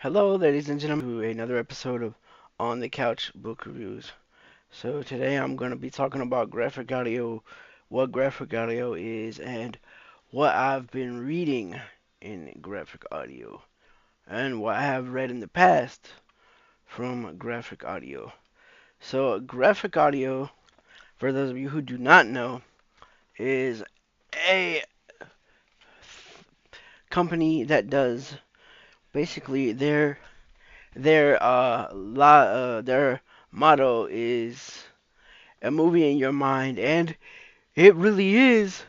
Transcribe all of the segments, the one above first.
Hello, ladies and gentlemen, to another episode of On the Couch Book Reviews. So today I'm going to be talking about graphic audio, what graphic audio is, and what I've been reading in graphic audio, and what I have read in the past from graphic audio. So graphic audio, for those of you who do not know, is a company that does basically their motto is a movie in your mind, and it really is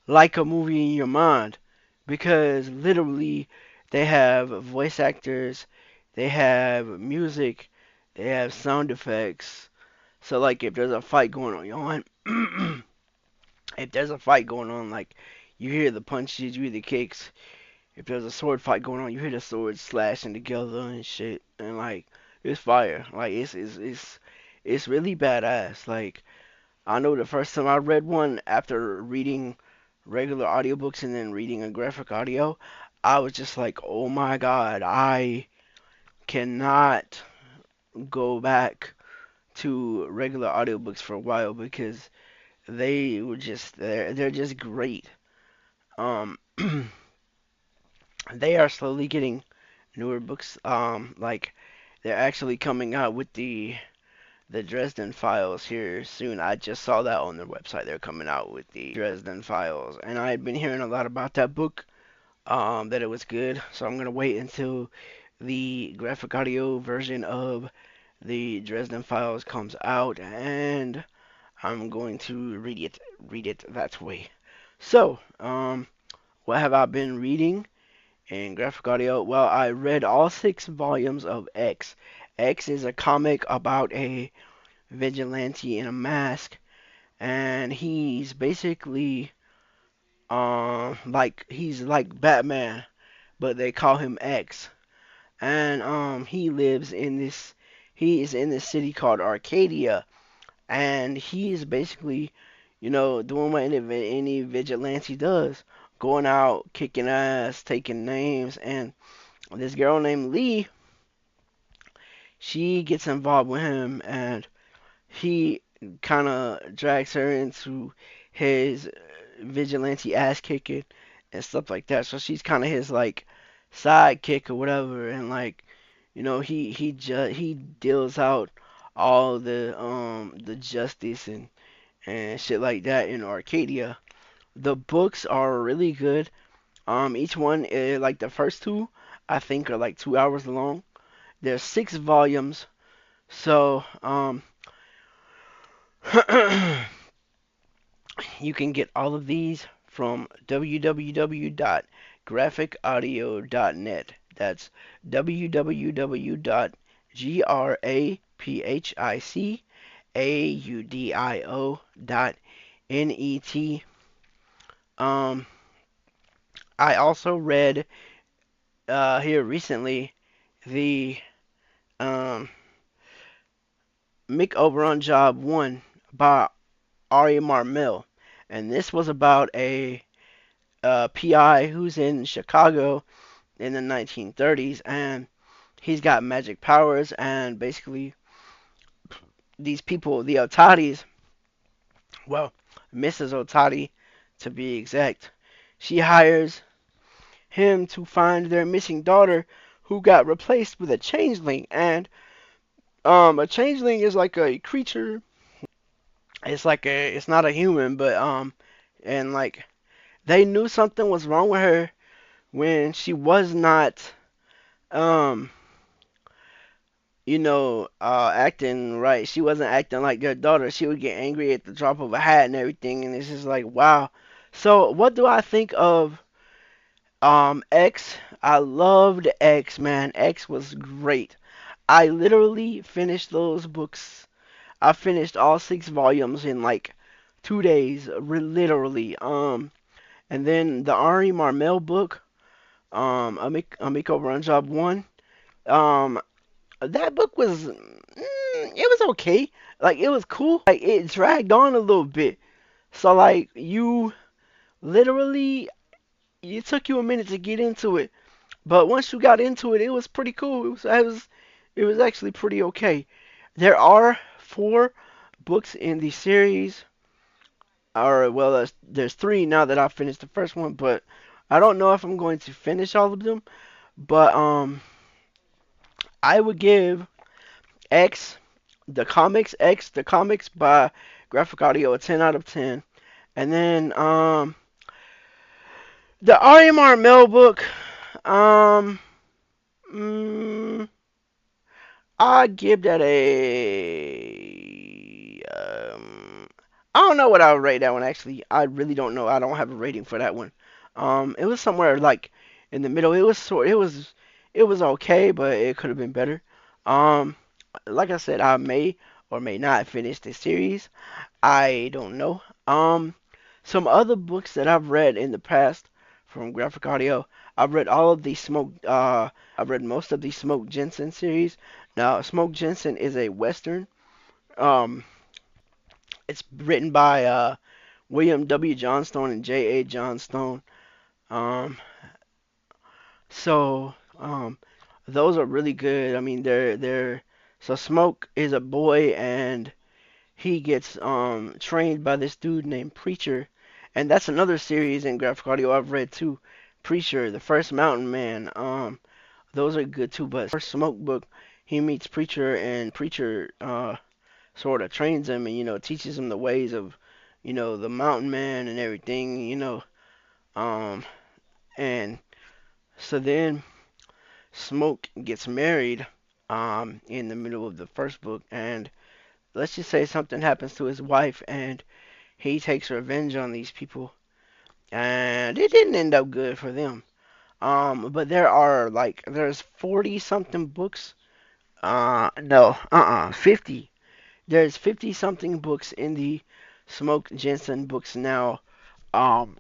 like a movie in your mind because literally they have voice actors, they have music, they have sound effects. So like if there's a fight going on, if there's a fight going on, like you hear the punches, you hear the kicks. If there's a sword fight going on, you hear the swords slashing together and shit, and like it's fire. Like it's really badass. Like I know the first time I read one after reading regular audiobooks and then reading a graphic audio, I was just like, oh my god, I cannot go back to regular audiobooks for a while because they're just great. Um, they are slowly getting newer books. Like they're actually coming out with the Dresden Files here soon. I just saw that on their website. They're coming out with the Dresden Files, and I had been hearing a lot about that book. That it was good. So I'm gonna wait until the graphic audio version of the Dresden Files comes out, and I'm going to read it that way. So, what have I been reading in graphic audio? Well, I read all 6 volumes of X. X is a comic about a vigilante in a mask, and he's basically like he's like Batman, but they call him X. And he is in this city called Arcadia, and he is basically, doing what any vigilante does, going out, kicking ass, taking names, and this girl named Lee, she gets involved with him, and he kind of drags her into his vigilante ass kicking and stuff like that. So she's kind of his like sidekick or whatever, and like he deals out all the justice and shit like that in Arcadia. The books are really good. Each one is like the first two, I think, are like 2 hours long. There's 6 volumes, so you can get all of these from www.graphicaudio.net. That's www.graphicaudio.net. Um, I also read here recently the um, Mick Oberon Job 1 by Ari Marmel, and this was about a PI who's in Chicago in the 1930s, and he's got magic powers, and basically these people, the Otatis, well, Mrs. Otati to be exact, she hires him to find their missing daughter who got replaced with a changeling, and a changeling is like a creature. It's not a human, but and like they knew something was wrong with her when she was not um acting right. She wasn't acting like their daughter. She would get angry at the drop of a hat and everything, and it's just like, wow. So what do I think of X? I loved X, man. X was great. I literally finished those books. I finished all 6 volumes in like 2 days, literally. And then the Ari Marmel book, Amico Run Job 1. Um, that book was, it was okay. Like it was cool. Like it dragged on a little bit. So literally, it took you a minute to get into it. But once you got into it, it was pretty cool. It was actually pretty okay. There are four books in the series, or well, there's three now that I've finished the first one, but I don't know if I'm going to finish all of them. But I would give X the comics by Graphic Audio a 10 out of 10. And then the RMR Mail book, um, mm, I give that a. I don't know what I would rate that one actually. I really don't know. I don't have a rating for that one. It was somewhere like in the middle. It was okay, but it could have been better. Um, like I said, I may or may not finish the series. I don't know. Some other books that I've read in the past from Graphic Audio. I've read all of the Smoke. I've read most of the Smoke Jensen series. Now, Smoke Jensen is a Western. Um, it's written by William W. Johnstone and J. A. Johnstone. Um, so those are really good. I mean, they're so Smoke is a boy and he gets trained by this dude named Preacher, and that's another series in graphic audio I've read too. Preacher, the first Mountain Man. Those are good too. But first Smoke book, he meets Preacher, and Preacher sort of trains him and teaches him the ways of the Mountain Man and everything. Um, and so then Smoke gets married in the middle of the first book, and let's just say something happens to his wife, and he takes revenge on these people, and it didn't end up good for them. But there's 40 something books. No, 50. There's 50 something books in the Smoke Jensen books now. Um,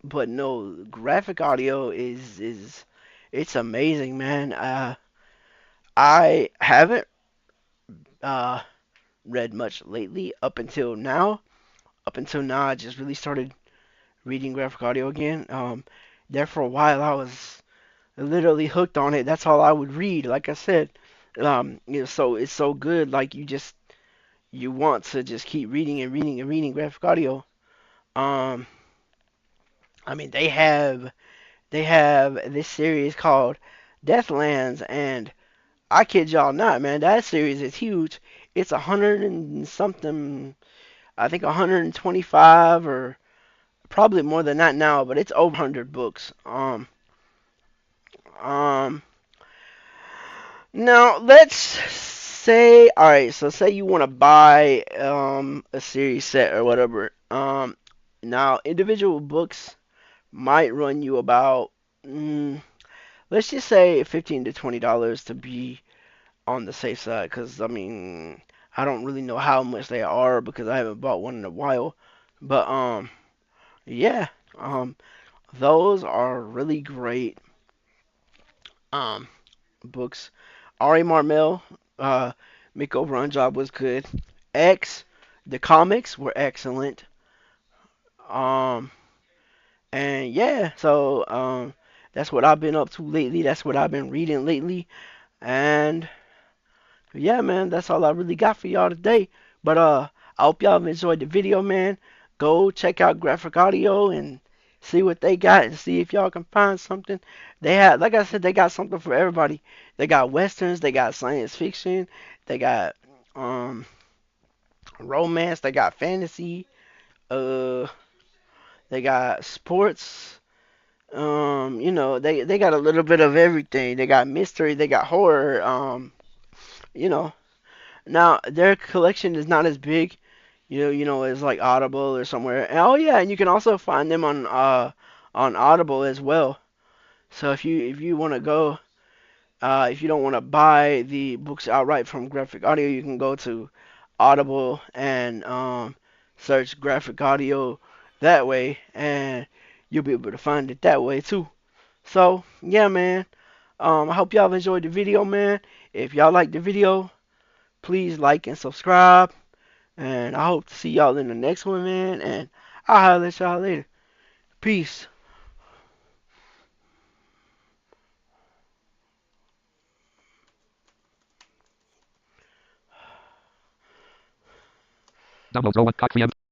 but no, graphic audio is it's amazing, man. I haven't uh read much lately up until now. Up until now, I just really started reading graphic audio again. There for a while, I was literally hooked on it. That's all I would read. Like I said, so it's so good. Like you want to just keep reading and reading and reading graphic audio. Um, I mean they have this series called Deathlands, and I kid y'all not, man. That series is huge. It's 100 and something. I think 125 or probably more than that now, but it's over 100 books. Um, Now let's say, all right. So say you want to buy a series set or whatever. Now individual books might run you about let's just say $15 to $20 to be on the safe side, because I mean I don't really know how much they are because I haven't bought one in a while. But yeah, um, those are really great um books. R.A. Marmel, Miko Run Job was good. X, the comics were excellent. Um, and yeah, so that's what I've been up to lately. That's what I've been reading lately. And yeah, man, that's all I really got for y'all today. But I hope y'all have enjoyed the video, man. Go check out Graphic Audio and see what they got and see if y'all can find something. They have, like I said, they got something for everybody. They got westerns, they got science fiction, they got um romance, they got fantasy, uh they got sports. They got a little bit of everything. They got mystery, they got horror. You know, Now their collection is not as big, as like Audible or somewhere. And, oh yeah, and you can also find them on Audible as well. So if you want to go, if you don't want to buy the books outright from Graphic Audio, you can go to Audible and search Graphic Audio that way, and you'll be able to find it that way too. So yeah, man. I hope y'all have enjoyed the video, man. If y'all like the video, please like and subscribe. And I hope to see y'all in the next one, man. And I'll holler at y'all later. Peace. Downloads. No one. Cock preempt.